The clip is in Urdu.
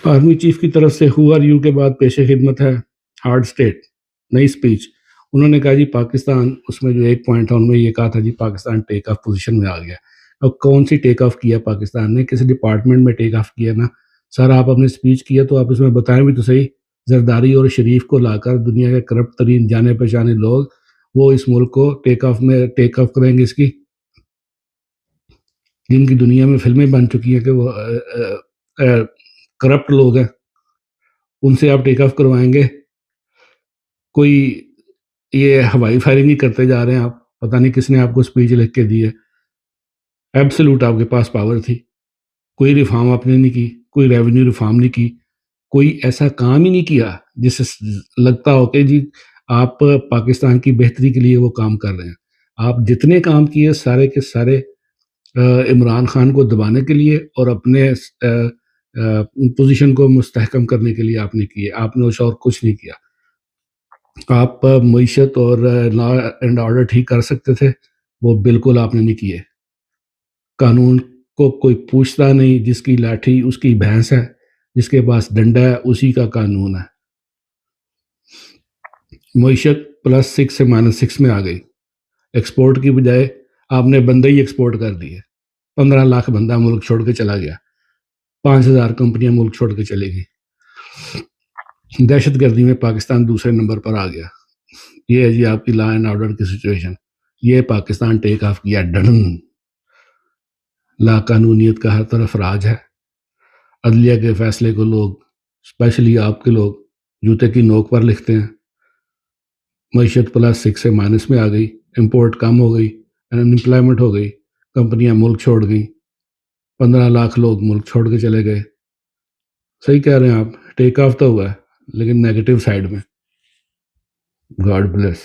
آرمی چیف کی طرف سے ہو آر یو کے بعد پیش خدمت ہے ہارڈ اسٹیٹ، نئی اسپیچ. انہوں نے کہا جی پاکستان، اس میں جو ایک پوائنٹ تھا ان میں یہ کہا تھا جی پاکستان ٹیک آف پوزیشن میں آ گیا. اب کون سی ٹیک آف کیا پاکستان نے؟ کسی ڈپارٹمنٹ میں ٹیک آف کیا نا سر. آپ اپنے اسپیچ کیا تو آپ اس میں بتائیں بھی تو صحیح. زرداری اور شریف کو لا کر دنیا کے کرپٹ ترین جانے پہچانے لوگ وہ اس ملک کو ٹیک آف کریں گے اس کی، جن کی دنیا میں فلمیں بن چکی ہیں کہ وہ کرپٹ لوگ ہیں، ان سے آپ ٹیک آف کروائیں گے؟ کوئی یہ ہوائی فائرنگ ہی کرتے جا رہے ہیں آپ. پتہ نہیں کس نے آپ کو اسپیچ لکھ کے دی ہے. ایبسلوٹ آپ کے پاس پاور تھی. کوئی ریفارم آپ نے نہیں کی، کوئی ریونیو ریفارم نہیں کی، کوئی ایسا کام ہی نہیں کیا جس سے لگتا ہو کہ جی آپ پاکستان کی بہتری کے لیے وہ کام کر رہے ہیں. آپ جتنے کام کیے سارے کے سارے عمران خان کو دبانے کے لیے اور اپنے پوزیشن کو مستحکم کرنے کے لیے آپ نے کیے. آپ نے اور کچھ نہیں کیا. آپ معیشت اور لا اینڈ آرڈر ٹھیک کر سکتے تھے، وہ بالکل آپ نے نہیں کیے. قانون کو کوئی پوچھتا نہیں، جس کی لاٹھی اس کی بھینس ہے، جس کے پاس ڈنڈا ہے اسی کا قانون ہے. معیشت +6 سے -6 میں آ گئی. ایکسپورٹ کی بجائے آپ نے بندے ہی ایکسپورٹ کر دیے. 15 لاکھ بندہ ملک چھوڑ کے چلا گیا. 5000 کمپنیاں ملک چھوڑ کے چلے گئی. دہشت گردی میں پاکستان دوسرے نمبر پر آ گیا. یہ ہے جی آپ کی لا اینڈ آرڈر کی سچویشن. یہ پاکستان ٹیک آف کیا ڈن. لا قانونیت کا ہر طرف راج ہے. عدلیہ کے فیصلے کو لوگ، اسپیشلی آپ کے لوگ، جوتے کی نوک پر لکھتے ہیں. معیشت +6 سے مائنس میں آ گئی. امپورٹ کم ہو گئی. انمپلائمنٹ ہو گئی. کمپنیاں ملک چھوڑ گئیں. 15 لاکھ لوگ ملک چھوڑ کے چلے گئے. صحیح کہہ رہے ہیں آپ. ٹیک آف تو ہوا ہے لیکن نیگیٹو سائیڈ میں. God bless.